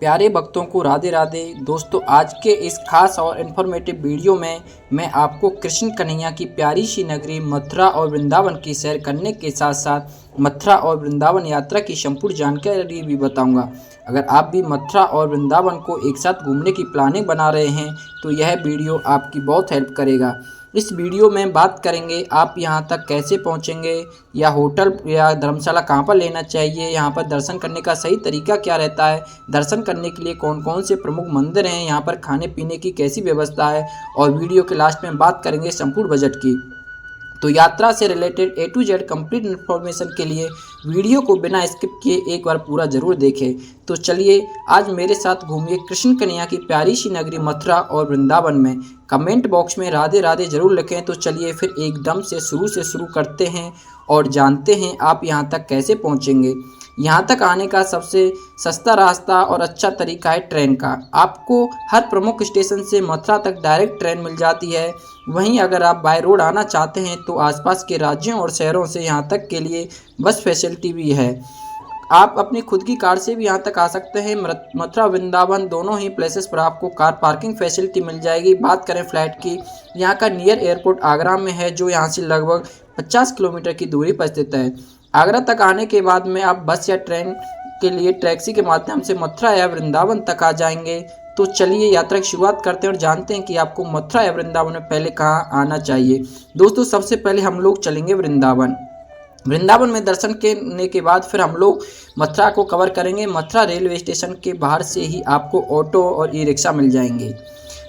प्यारे भक्तों को राधे राधे। दोस्तों, आज के इस खास और इन्फॉर्मेटिव वीडियो में मैं आपको कृष्ण कन्हैया की प्यारी सी नगरी मथुरा और वृंदावन की सैर करने के साथ साथ मथुरा और वृंदावन यात्रा की संपूर्ण जानकारी भी बताऊंगा। अगर आप भी मथुरा और वृंदावन को एक साथ घूमने की प्लानिंग बना रहे हैं तो यह वीडियो आपकी बहुत हेल्प करेगा। इस वीडियो में बात करेंगे आप यहाँ तक कैसे पहुँचेंगे, या होटल या धर्मशाला कहाँ पर लेना चाहिए, यहाँ पर दर्शन करने का सही तरीका क्या रहता है, दर्शन करने के लिए कौन कौन से प्रमुख मंदिर हैं, यहाँ पर खाने पीने की कैसी व्यवस्था है, और वीडियो के लास्ट में बात करेंगे संपूर्ण बजट की। तो यात्रा से related A to Z complete information के लिए वीडियो को बिना स्किप किए एक बार पूरा जरूर देखें। तो चलिए आज मेरे साथ घूमिए कृष्ण कन्हैया की प्यारी सी नगरी मथुरा और वृंदावन में। कमेंट बॉक्स में राधे राधे जरूर लिखें। तो चलिए फिर एकदम से शुरू करते हैं और जानते हैं आप यहाँ तक कैसे पहुँचेंगे। यहाँ तक आने का सबसे सस्ता रास्ता और अच्छा तरीका है ट्रेन का। आपको हर प्रमुख स्टेशन से मथुरा तक डायरेक्ट ट्रेन मिल जाती है। वहीं अगर आप बाय रोड आना चाहते हैं तो आसपास के राज्यों और शहरों से यहाँ तक के लिए बस फैसिलिटी भी है। आप अपनी खुद की कार से भी यहाँ तक आ सकते हैं। मथुरा वृंदावन दोनों ही प्लेसेस पर आपको कार पार्किंग फैसिलिटी मिल जाएगी। बात करें फ्लाइट की, यहाँ का नियर एयरपोर्ट आगरा में है, जो यहाँ से लगभग 50 किलोमीटर की दूरी पर स्थित है। आगरा तक आने के बाद में आप बस या ट्रेन के लिए टैक्सी के माध्यम से मथुरा या वृंदावन तक आ जाएंगे। तो चलिए यात्रा की शुरुआत करते हैं और जानते हैं कि आपको मथुरा या वृंदावन में पहले कहाँ आना चाहिए। दोस्तों, सबसे पहले हम लोग चलेंगे वृंदावन। वृंदावन में दर्शन करने के बाद फिर हम लोग मथुरा को कवर करेंगे। मथुरा रेलवे स्टेशन के बाहर से ही आपको ऑटो और ई रिक्शा मिल जाएंगे।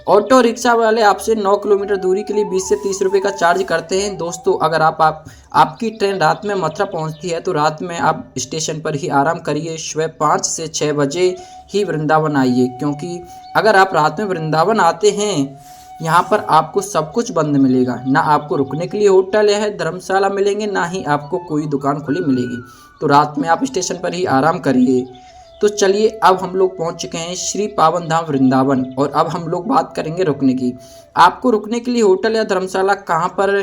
ऑटो रिक्शा वाले आपसे 9 किलोमीटर दूरी के लिए 20 से 30 रुपये का चार्ज करते हैं। दोस्तों, अगर आपकी ट्रेन रात में मथुरा पहुंचती है तो रात में आप स्टेशन पर ही आराम करिए। सुबह 5 से 6 बजे ही वृंदावन आइए, क्योंकि अगर आप रात में वृंदावन आते हैं यहाँ पर आपको सब कुछ बंद मिलेगा। ना आपको रुकने के लिए होटल या धर्मशाला मिलेंगे, ना ही आपको कोई दुकान खुली मिलेगी। तो रात में आप स्टेशन पर ही आराम करिए। तो चलिए अब हम लोग पहुंच चुके हैं श्री पावन धाम वृंदावन, और अब हम लोग बात करेंगे रुकने की। आपको रुकने के लिए होटल या धर्मशाला कहां पर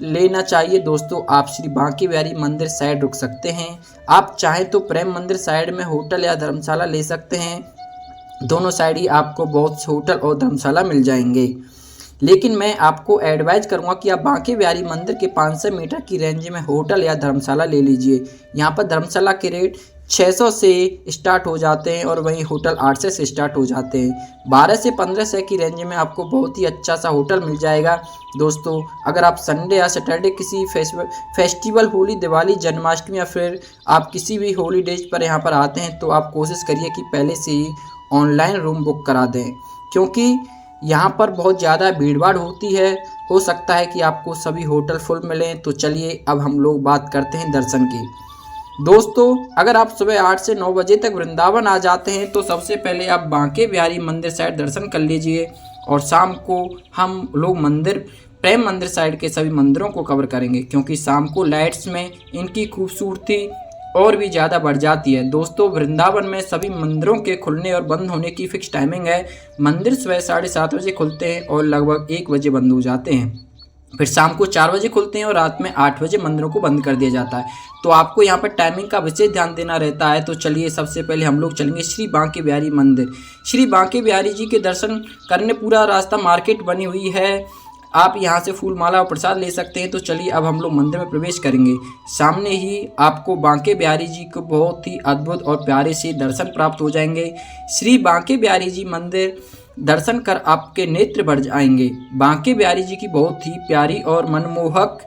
लेना चाहिए। दोस्तों, आप श्री बांके बिहारी मंदिर साइड रुक सकते हैं। आप चाहें तो प्रेम मंदिर साइड में होटल या धर्मशाला ले सकते हैं। दोनों साइड ही आपको बहुत से होटल और धर्मशाला मिल जाएंगे, लेकिन मैं आपको एडवाइज करूंगा कि आप बांके बिहारी मंदिर के 500 मीटर की रेंज में होटल या धर्मशाला ले लीजिए। यहाँ पर धर्मशाला के रेट 600 से स्टार्ट हो जाते हैं और वहीं होटल 800 से स्टार्ट हो जाते हैं। 12 से 1500 की रेंज में आपको बहुत ही अच्छा सा होटल मिल जाएगा। दोस्तों, अगर आप संडे या सैटरडे किसी फेस्टिवल, होली, दिवाली, जन्माष्टमी या फिर आप किसी भी हॉलीडेज पर यहाँ पर आते हैं तो आप कोशिश करिए कि पहले से ही ऑनलाइन रूम बुक करा दें, क्योंकि यहाँ पर बहुत ज़्यादा भीड़भाड़ होती है। हो सकता है कि आपको सभी होटल फुल मिलें। तो चलिए अब हम लोग बात करते हैं दर्शन की। दोस्तों, अगर आप सुबह 8 से 9 बजे तक वृंदावन आ जाते हैं तो सबसे पहले आप बांके बिहारी मंदिर साइड दर्शन कर लीजिए, और शाम को हम लोग प्रेम मंदिर साइड के सभी मंदिरों को कवर करेंगे, क्योंकि शाम को लाइट्स में इनकी खूबसूरती और भी ज़्यादा बढ़ जाती है। दोस्तों, वृंदावन में सभी मंदिरों के खुलने और बंद होने की फिक्स टाइमिंग है। मंदिर सुबह 7:30 बजे खुलते हैं और लगभग 1 बजे बंद हो जाते हैं। फिर शाम को 4 बजे खुलते हैं और रात में 8 बजे मंदिरों को बंद कर दिया जाता है। तो आपको यहाँ पर टाइमिंग का विशेष ध्यान देना रहता है। तो चलिए सबसे पहले हम लोग चलेंगे श्री बांके बिहारी मंदिर। श्री बांके बिहारी जी के दर्शन करने पूरा रास्ता मार्केट बनी हुई है। आप यहाँ से फूल माला और प्रसाद ले सकते हैं। तो चलिए अब हम लोग मंदिर में प्रवेश करेंगे। सामने ही आपको बांके बिहारी जी को बहुत ही अद्भुत और प्यारे से दर्शन प्राप्त हो जाएंगे। श्री बांके बिहारी जी मंदिर दर्शन कर आपके नेत्र भर जाएंगे। बांके बिहारी जी की बहुत ही प्यारी और मनमोहक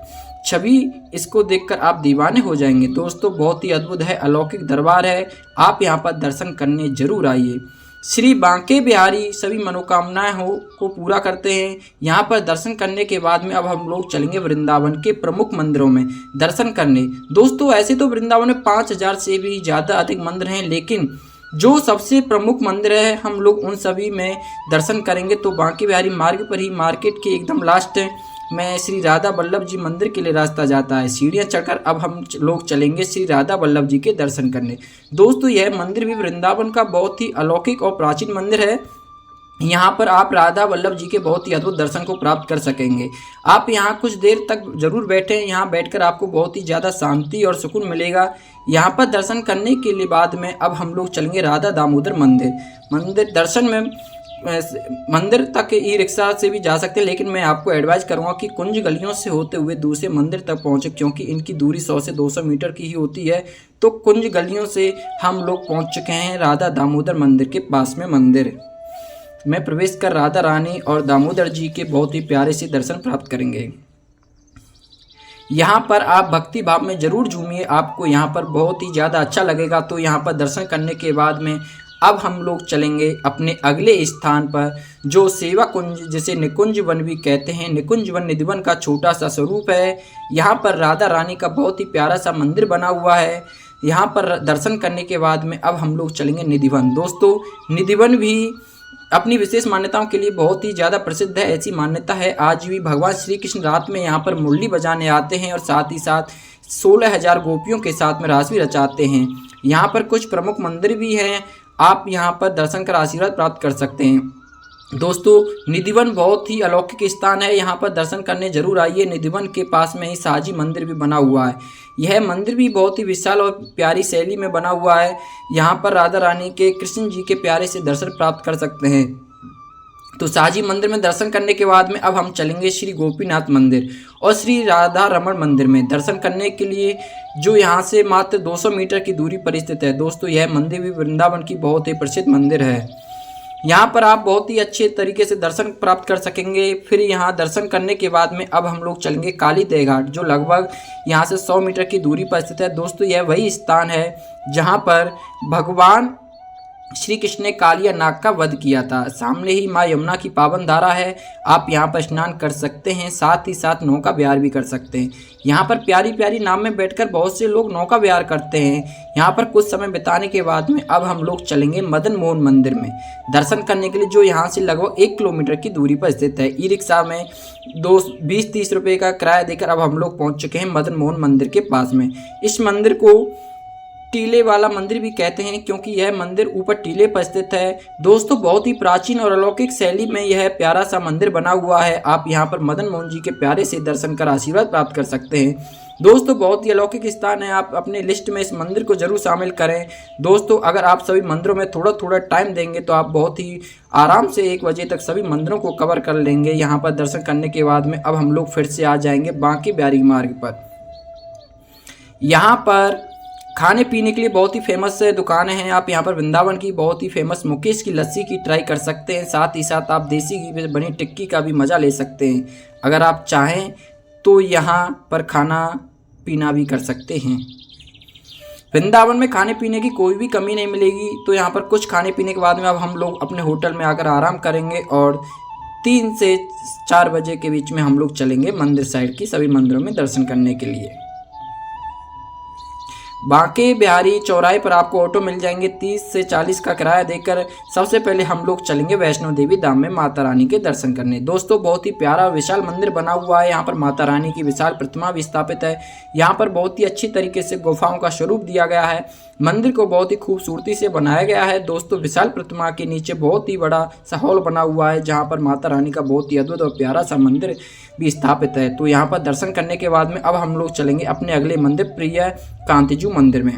छवि, इसको देखकर आप दीवाने हो जाएंगे। दोस्तों, बहुत ही अद्भुत है, अलौकिक दरबार है। आप यहाँ पर दर्शन करने जरूर आइए। श्री बांके बिहारी सभी मनोकामनाएं को पूरा करते हैं। यहाँ पर दर्शन करने के बाद में अब हम लोग चलेंगे वृंदावन के प्रमुख मंदिरों में दर्शन करने। दोस्तों, ऐसे तो वृंदावन में 5000 से भी ज़्यादा अधिक मंदिर हैं, लेकिन जो सबसे प्रमुख मंदिर है हम लोग उन सभी में दर्शन करेंगे। तो बांके बिहारी मार्ग पर ही मार्केट के एकदम लास्ट में श्री राधा वल्लभ जी मंदिर के लिए रास्ता जाता है। सीढ़ियाँ चढ़कर अब हम लोग चलेंगे श्री राधा वल्लभ जी के दर्शन करने। दोस्तों, यह मंदिर भी वृंदावन का बहुत ही अलौकिक और प्राचीन मंदिर है। यहाँ पर आप राधा वल्लभ जी के बहुत ही अद्भुत दर्शन को प्राप्त कर सकेंगे। आप यहाँ कुछ देर तक जरूर बैठें, यहाँ बैठकर आपको बहुत ही ज़्यादा शांति और सुकून मिलेगा। यहाँ पर दर्शन करने के लिए बाद में अब हम लोग चलेंगे राधा दामोदर मंदिर दर्शन में मंदिर तक ई रिक्शा से भी जा सकते हैं, लेकिन मैं आपको एडवाइस करूँगा कि कुंज गलियों से होते हुए दूसरे मंदिर तक पहुँचे, क्योंकि इनकी दूरी 100 से 200 मीटर की ही होती है। तो कुंज गलियों से हम लोग पहुँच चुके हैं राधा दामोदर मंदिर के पास में मंदिर में प्रवेश कर राधा रानी और दामोदर जी के बहुत ही प्यारे से दर्शन प्राप्त करेंगे। यहाँ पर आप भक्ति भाव में जरूर झूमिए, आपको यहाँ पर बहुत ही ज़्यादा अच्छा लगेगा। तो यहाँ पर दर्शन करने के बाद में अब हम लोग चलेंगे अपने अगले स्थान पर, जो सेवा कुंज जिसे निकुंज वन भी कहते हैं। निकुंज वन निधिवन का छोटा सा स्वरूप है। यहाँ पर राधा रानी का बहुत ही प्यारा सा मंदिर बना हुआ है। यहाँ पर दर्शन करने के बाद में अब हम लोग चलेंगे निधिवन। दोस्तों, निधिवन भी अपनी विशेष मान्यताओं के लिए बहुत ही ज़्यादा प्रसिद्ध है। ऐसी मान्यता है आज भी भगवान श्री कृष्ण रात में यहाँ पर मुरली बजाने आते हैं और साथ ही साथ 16,000 गोपियों के साथ में रास भी रचाते हैं। यहाँ पर कुछ प्रमुख मंदिर भी हैं, आप यहाँ पर दर्शन कर आशीर्वाद प्राप्त कर सकते हैं। दोस्तों, निधिवन बहुत ही अलौकिक स्थान है, यहाँ पर दर्शन करने जरूर आइए। निधिवन के पास में ही साजी मंदिर भी बना हुआ है। यह मंदिर भी बहुत ही विशाल और प्यारी शैली में बना हुआ है। यहाँ पर राधा रानी के कृष्ण जी के प्यारे से दर्शन प्राप्त कर सकते हैं। तो साजी मंदिर में दर्शन करने के बाद में अब हम चलेंगे श्री गोपीनाथ मंदिर और श्री राधा रमण मंदिर में दर्शन करने के लिए, जो यहाँ से मात्र 200 मीटर की दूरी पर स्थित है। दोस्तों, यह मंदिर भी वृंदावन की बहुत ही प्रसिद्ध मंदिर है। यहाँ पर आप बहुत ही अच्छे तरीके से दर्शन प्राप्त कर सकेंगे। फिर यहाँ दर्शन करने के बाद में अब हम लोग चलेंगे काली देह घाट, जो लगभग यहाँ से 100 मीटर की दूरी पर स्थित है। दोस्तों, यह वही स्थान है जहाँ पर भगवान श्री कृष्ण ने कालिया नाग का वध किया था। सामने ही माँ यमुना की पावन धारा है, आप यहाँ पर स्नान कर सकते हैं, साथ ही साथ नौका विहार भी कर सकते हैं। यहाँ पर प्यारी प्यारी नाव में बैठकर बहुत से लोग नौका विहार करते हैं। यहाँ पर कुछ समय बिताने के बाद में अब हम लोग चलेंगे मदन मोहन मंदिर में दर्शन करने के लिए, जो यहाँ से लगभग 1 किलोमीटर की दूरी पर स्थित है। ई रिक्शा में 20-30 रुपये का किराया देकर अब हम लोग पहुँच चुके हैं मदन मोहन मंदिर के पास में। इस मंदिर को टीले वाला मंदिर भी कहते हैं, क्योंकि यह मंदिर ऊपर टीले पर स्थित है। दोस्तों, बहुत ही प्राचीन और अलौकिक शैली में यह प्यारा सा मंदिर बना हुआ है। आप यहाँ पर मदन मोहन जी के प्यारे से दर्शन कर आशीर्वाद प्राप्त कर सकते हैं। दोस्तों, बहुत ही अलौकिक स्थान है, आप अपने लिस्ट में इस मंदिर को जरूर शामिल करें। दोस्तों, अगर आप सभी मंदिरों में थोड़ा थोड़ा टाइम देंगे तो आप बहुत ही आराम से 1 बजे तक सभी मंदिरों को कवर कर लेंगे। यहाँ पर दर्शन करने के बाद में अब हम लोग फिर से आ जाएंगे बांके बिहारी मार्ग पर। यहाँ पर खाने पीने के लिए बहुत ही फेमस दुकानें हैं। आप यहाँ पर वृंदावन की बहुत ही फेमस मुकेश की लस्सी की ट्राई कर सकते हैं, साथ ही साथ आप देसी घी में बनी टिक्की का भी मज़ा ले सकते हैं। अगर आप चाहें तो यहाँ पर खाना पीना भी कर सकते हैं। वृंदावन में खाने पीने की कोई भी कमी नहीं मिलेगी। तो यहाँ पर कुछ खाने पीने के बाद में अब हम लोग अपने होटल में आकर आराम करेंगे और 3 से 4 बजे के बीच में हम लोग चलेंगे मंदिर साइड की सभी मंदिरों में दर्शन करने के लिए। बांके बिहारी चौराहे पर आपको ऑटो मिल जाएंगे 30 से 40 का किराया देकर। सबसे पहले हम लोग चलेंगे वैष्णो देवी धाम में माता रानी के दर्शन करने। दोस्तों, बहुत ही प्यारा विशाल मंदिर बना हुआ है। यहाँ पर माता रानी की विशाल प्रतिमा भी स्थापित है। यहाँ पर बहुत ही अच्छी तरीके से गुफाओं का स्वरूप दिया गया है। मंदिर को बहुत ही खूबसूरती से बनाया गया है। दोस्तों, विशाल प्रतिमा के नीचे बहुत ही बड़ा सा हॉल बना हुआ है, जहाँ पर माता रानी का बहुत ही अद्भुत और प्यारा सा मंदिर भी स्थापित है। तो यहाँ पर दर्शन करने के बाद में अब हम लोग चलेंगे अपने अगले मंदिर प्रिय कांतिजू मंदिर में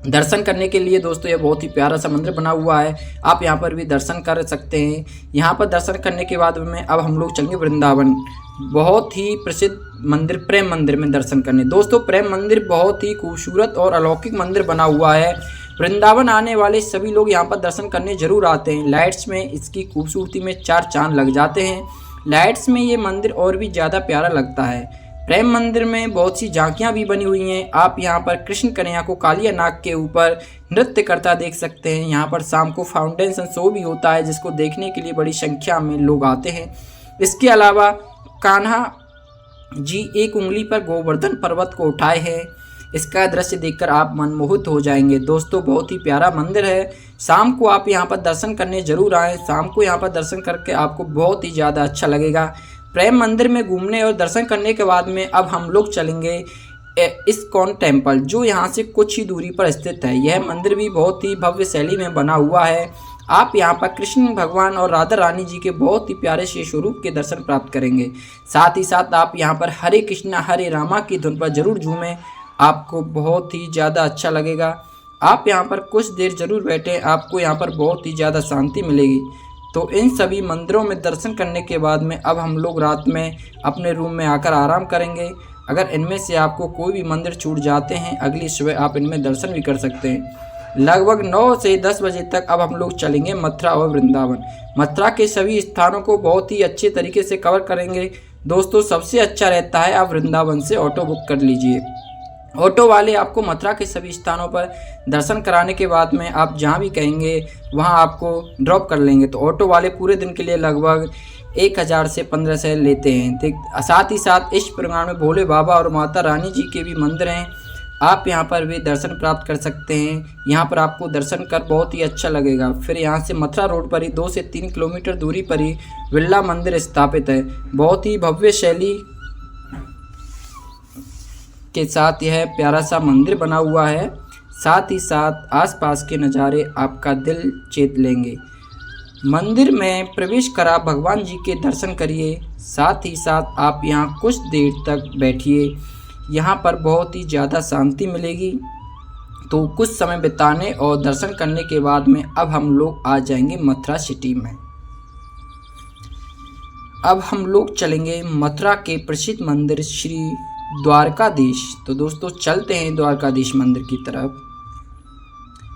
दर्शन करने के लिए। दोस्तों, यह बहुत ही प्यारा सा मंदिर बना हुआ है, आप यहाँ पर भी दर्शन कर सकते हैं। यहाँ पर दर्शन करने के बाद में अब हम लोग चलेंगे वृंदावन, बहुत ही प्रसिद्ध मंदिर प्रेम मंदिर में दर्शन करने। दोस्तों, प्रेम मंदिर बहुत ही खूबसूरत और अलौकिक मंदिर बना हुआ है। वृंदावन आने वाले सभी लोग यहाँ पर दर्शन करने जरूर आते हैं। लाइट्स में इसकी खूबसूरती में 4 चांद लग जाते हैं। लाइट्स में ये मंदिर और भी ज़्यादा प्यारा लगता है। प्रेम मंदिर में बहुत सी झांकियाँ भी बनी हुई हैं। आप यहाँ पर कृष्ण कन्हैया को कालिया नाग के ऊपर नृत्य करता देख सकते हैं। यहाँ पर शाम को फाउंटेन शो भी होता है, जिसको देखने के लिए बड़ी संख्या में लोग आते हैं। इसके अलावा कान्हा जी 1 उंगली पर गोवर्धन पर्वत को उठाए हैं। इसका दृश्य देखकर आप मनमोहित हो जाएंगे। दोस्तों, बहुत ही प्यारा मंदिर है। शाम को आप यहाँ पर दर्शन करने जरूर आएँ। शाम को यहाँ पर दर्शन करके आपको बहुत ही ज़्यादा अच्छा लगेगा। प्रेम मंदिर में घूमने और दर्शन करने के बाद में अब हम लोग चलेंगे इस्कॉन टेम्पल, जो यहाँ से कुछ ही दूरी पर स्थित है। यह मंदिर भी बहुत ही भव्य शैली में बना हुआ है। आप यहाँ पर कृष्ण भगवान और राधा रानी जी के बहुत ही प्यारे से स्वरूप के दर्शन प्राप्त करेंगे। साथ ही साथ आप यहाँ पर हरे कृष्णा हरे रामा की धुन पर जरूर झूमें, आपको बहुत ही ज़्यादा अच्छा लगेगा। आप यहाँ पर कुछ देर जरूर बैठें, आपको यहाँ पर बहुत ही ज़्यादा शांति मिलेगी। तो इन सभी मंदिरों में दर्शन करने के बाद में अब हम लोग रात में अपने रूम में आकर आराम करेंगे। अगर इनमें से आपको कोई भी मंदिर छूट जाते हैं, अगली सुबह आप इनमें दर्शन भी कर सकते हैं। लगभग 9 से 10 बजे तक अब हम लोग चलेंगे मथुरा और वृंदावन। मथुरा के सभी स्थानों को बहुत ही अच्छे तरीके से कवर करेंगे। दोस्तों सबसे अच्छा रहता है आप वृंदावन से ऑटो बुक कर लीजिए। ऑटो वाले आपको मथुरा के सभी स्थानों पर दर्शन कराने के बाद में आप जहाँ भी कहेंगे वहाँ आपको ड्रॉप कर लेंगे। तो ऑटो वाले पूरे दिन के लिए लगभग 1000 से 1500 लेते हैं। साथ ही साथ इस प्रोग्राम में भोले बाबा और माता रानी जी के भी मंदिर हैं, आप यहाँ पर भी दर्शन प्राप्त कर सकते हैं। यहाँ पर आपको दर्शन कर बहुत ही अच्छा लगेगा। फिर यहाँ से मथुरा रोड पर ही 2 से 3 किलोमीटर दूरी पर ही बिरला मंदिर स्थापित है। बहुत ही भव्य शैली के साथ यह प्यारा सा मंदिर बना हुआ है। साथ ही साथ आसपास के नज़ारे आपका दिल चेत लेंगे। मंदिर में प्रवेश करा भगवान जी के दर्शन करिए। साथ ही साथ आप यहाँ कुछ देर तक बैठिए, यहाँ पर बहुत ही ज़्यादा शांति मिलेगी। तो कुछ समय बिताने और दर्शन करने के बाद में अब हम लोग आ जाएंगे मथुरा सिटी में। अब हम लोग चलेंगे मथुरा के प्रसिद्ध मंदिर श्री द्वारकाधीश। तो दोस्तों चलते हैं द्वारकाधीश मंदिर की तरफ।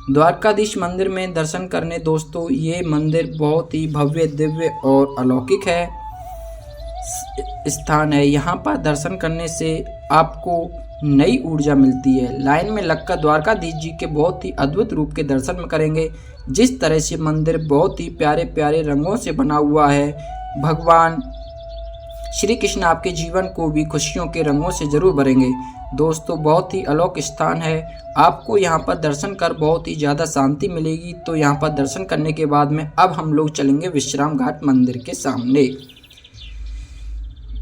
द्वारकाधीश मंदिर में दर्शन करने दोस्तों ये मंदिर बहुत ही भव्य दिव्य और अलौकिक है स्थान है। यहाँ पर दर्शन करने से आपको नई ऊर्जा मिलती है। लाइन में लगकर द्वारकाधीश जी के बहुत ही अद्भुत रूप के दर्शन करेंगे। जिस तरह से मंदिर बहुत ही प्यारे प्यारे रंगों से बना हुआ है, भगवान श्री कृष्ण आपके जीवन को भी खुशियों के रंगों से जरूर भरेंगे। दोस्तों बहुत ही अलौकिक स्थान है, आपको यहाँ पर दर्शन कर बहुत ही ज़्यादा शांति मिलेगी। तो यहाँ पर दर्शन करने के बाद में अब हम लोग चलेंगे विश्राम घाट मंदिर के सामने।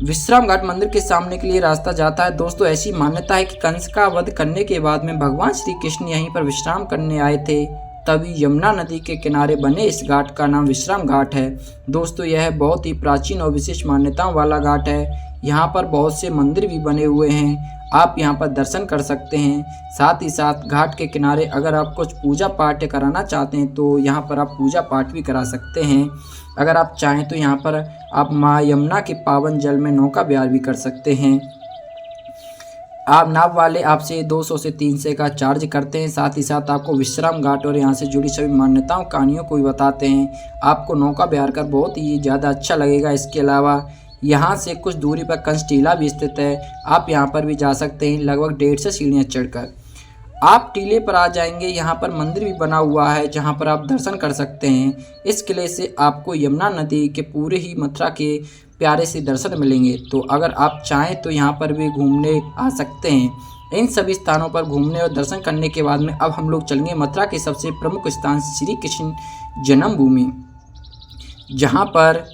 विश्राम घाट मंदिर के सामने के लिए रास्ता जाता है। दोस्तों ऐसी मान्यता है कि कंस का वध करने के बाद में भगवान श्री कृष्ण यहीं पर विश्राम करने आए थे, तभी यमुना नदी के किनारे बने इस घाट का नाम विश्राम घाट है। दोस्तों यह बहुत ही प्राचीन और विशेष मान्यताओं वाला घाट है। यहाँ पर बहुत से मंदिर भी बने हुए हैं, आप यहाँ पर दर्शन कर सकते हैं। साथ ही साथ घाट के किनारे अगर आप कुछ पूजा पाठ कराना चाहते हैं तो यहाँ पर आप पूजा पाठ भी करा सकते हैं। अगर आप चाहें तो यहाँ पर आप माँ यमुना के पावन जल में नौका विहार भी कर सकते हैं। आप नाव वाले आपसे 200 से 300 का चार्ज करते हैं। साथ ही साथ आपको विश्राम घाट और यहाँ से जुड़ी सभी मान्यताओं कहानियों को भी बताते हैं। आपको नौका विहार कर बहुत ही ज़्यादा अच्छा लगेगा। इसके अलावा यहाँ से कुछ दूरी पर कंस टीला भी स्थित है, आप यहाँ पर भी जा सकते हैं लगभग 150 सीढ़ियाँ चढ़कर। आप टीले पर आ जाएंगे, यहाँ पर मंदिर भी बना हुआ है जहाँ पर आप दर्शन कर सकते हैं। इस किले से आपको यमुना नदी के पूरे ही मथुरा के प्यारे से दर्शन मिलेंगे। तो अगर आप चाहें तो यहाँ पर भी घूमने आ सकते हैं। इन सभी स्थानों पर घूमने और दर्शन करने के बाद में अब हम लोग चलेंगे मथुरा के सबसे प्रमुख स्थान श्री कृष्ण जन्मभूमि, जहाँ पर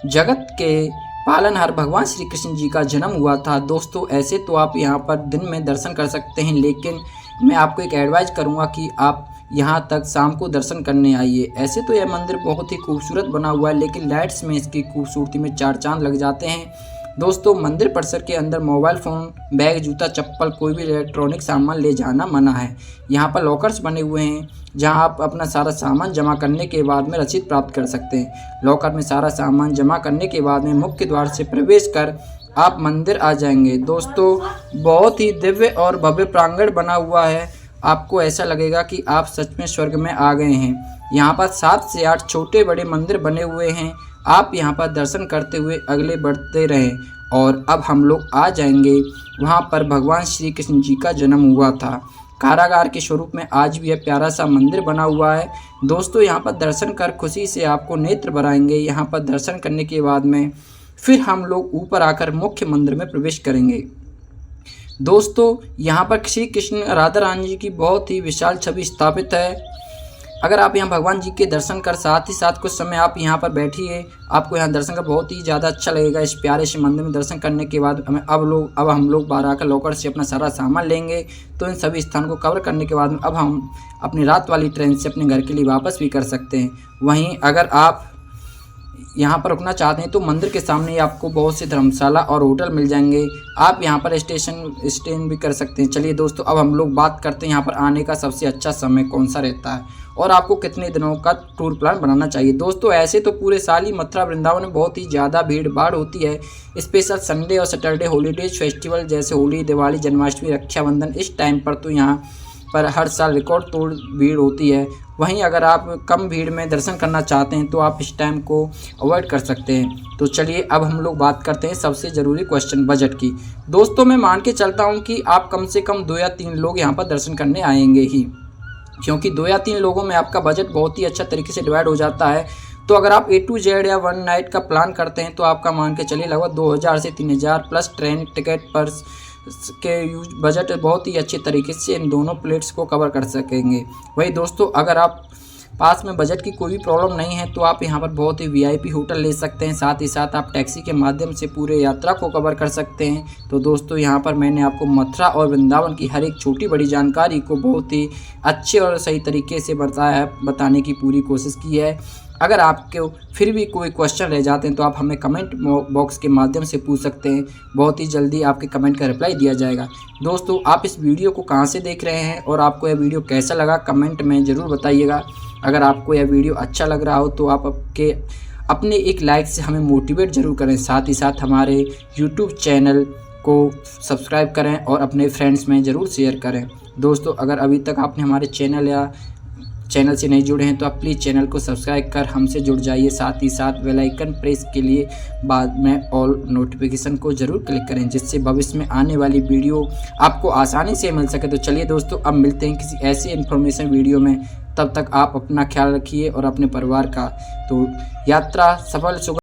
जगत के पालनहार भगवान श्री कृष्ण जी का जन्म हुआ था। दोस्तों ऐसे तो आप यहाँ पर दिन में दर्शन कर सकते हैं, लेकिन मैं आपको एक एडवाइस करूँगा कि आप यहाँ तक शाम को दर्शन करने आइए। ऐसे तो यह मंदिर बहुत ही खूबसूरत बना हुआ है, लेकिन लाइट्स में इसकी खूबसूरती में 4 चांद लग जाते हैं। दोस्तों मंदिर परिसर के अंदर मोबाइल फ़ोन, बैग, जूता, चप्पल, कोई भी इलेक्ट्रॉनिक सामान ले जाना मना है। यहाँ पर लॉकर्स बने हुए हैं जहाँ आप अपना सारा सामान जमा करने के बाद में रसीद प्राप्त कर सकते हैं। लॉकर में सारा सामान जमा करने के बाद में मुख्य द्वार से प्रवेश कर आप मंदिर आ जाएंगे। दोस्तों बहुत ही दिव्य और भव्य प्रांगण बना हुआ है, आपको ऐसा लगेगा कि आप सच में स्वर्ग में आ गए हैं। यहाँ पर 7 से 8 छोटे बड़े मंदिर बने हुए हैं, आप यहाँ पर दर्शन करते हुए अगले बढ़ते रहें। और अब हम लोग आ जाएंगे वहाँ पर भगवान श्री कृष्ण जी का जन्म हुआ था। कारागार के स्वरूप में आज भी यह प्यारा सा मंदिर बना हुआ है। दोस्तों यहाँ पर दर्शन कर खुशी से आपको नेत्र भराएंगे। यहाँ पर दर्शन करने के बाद में फिर हम लोग ऊपर आकर मुख्य मंदिर में प्रवेश करेंगे। दोस्तों यहाँ पर श्री कृष्ण राधा रानी जी की बहुत ही विशाल छवि स्थापित है। अगर आप यहाँ भगवान जी के दर्शन कर साथ ही साथ कुछ समय आप यहाँ पर बैठिए, आपको यहाँ दर्शन कर बहुत ही ज़्यादा अच्छा लगेगा। इस प्यारे से मंदिर में दर्शन करने के बाद अब हम लोग बाराका लॉकर से अपना सारा सामान लेंगे। तो इन सभी स्थान को कवर करने के बाद में अब हम अपनी रात वाली ट्रेन से अपने घर के लिए वापस भी कर सकते हैं। वहीं अगर आप यहाँ पर रुकना चाहते हैं तो मंदिर के सामने ही आपको बहुत से धर्मशाला और होटल मिल जाएंगे। आप यहाँ पर स्टे भी कर सकते हैं। चलिए दोस्तों, अब हम लोग बात करते हैं यहाँ पर आने का सबसे अच्छा समय कौन सा रहता है और आपको कितने दिनों का टूर प्लान बनाना चाहिए। दोस्तों, ऐसे तो पूरे साल ही मथुरा वृंदावन में बहुत ही ज़्यादा भीड़ भाड़ होती है। स्पेशल संडे और सैटरडे हॉलीडेज फेस्टिवल जैसे होली, दिवाली, जन्माष्टमी, रक्षाबंधन, इस टाइम पर तो यहाँ पर हर साल रिकॉर्ड तोड़ भीड़ होती है। वहीं अगर आप कम भीड़ में दर्शन करना चाहते हैं तो आप इस टाइम को अवॉइड कर सकते हैं। तो चलिए अब हम लोग बात करते हैं सबसे ज़रूरी क्वेश्चन, बजट की। दोस्तों, मैं मान के चलता हूं कि आप कम से कम 2 या 3 लोग यहां पर दर्शन करने आएंगे ही, क्योंकि 2 या 3 लोगों में आपका बजट बहुत ही अच्छा तरीके से डिवाइड हो जाता है। तो अगर आप A to Z या 1 नाइट का प्लान करते हैं तो आपका मान के चलिए लगभग 2000 से 3000 प्लस ट्रेन टिकट पर के यूज बजट बहुत ही अच्छे तरीके से इन दोनों प्लेट्स को कवर कर सकेंगे। वही दोस्तों, अगर आप पास में बजट की कोई भी प्रॉब्लम नहीं है तो आप यहाँ पर बहुत ही VIP होटल ले सकते हैं। साथ ही साथ आप टैक्सी के माध्यम से पूरे यात्रा को कवर कर सकते हैं। तो दोस्तों, यहाँ पर मैंने आपको मथुरा और वृंदावन की हर एक छोटी बड़ी जानकारी को बहुत ही अच्छे और सही तरीके से बताने की पूरी कोशिश की है। अगर आपको फिर भी कोई क्वेश्चन रह जाते हैं तो आप हमें कमेंट बॉक्स के माध्यम से पूछ सकते हैं। बहुत ही जल्दी आपके कमेंट का रिप्लाई दिया जाएगा। दोस्तों, आप इस वीडियो को कहाँ से देख रहे हैं और आपको यह वीडियो कैसा लगा कमेंट में ज़रूर बताइएगा। अगर आपको यह वीडियो अच्छा लग रहा हो तो आप अपने एक लाइक से हमें मोटिवेट ज़रूर करें। साथ ही साथ हमारे YouTube चैनल को सब्सक्राइब करें और अपने फ्रेंड्स में ज़रूर शेयर करें। दोस्तों, अगर अभी तक आपने हमारे चैनल से नहीं जुड़े हैं तो आप प्लीज़ चैनल को सब्सक्राइब कर हमसे जुड़ जाइए। साथ ही साथ बेल आइकन प्रेस के लिए बाद में ऑल नोटिफिकेशन को ज़रूर क्लिक करें, जिससे भविष्य में आने वाली वीडियो आपको आसानी से मिल सके। तो चलिए दोस्तों, अब मिलते हैं किसी ऐसी इन्फॉर्मेशन वीडियो में। तब तक आप अपना ख्याल रखिए और अपने परिवार का। तो यात्रा सफल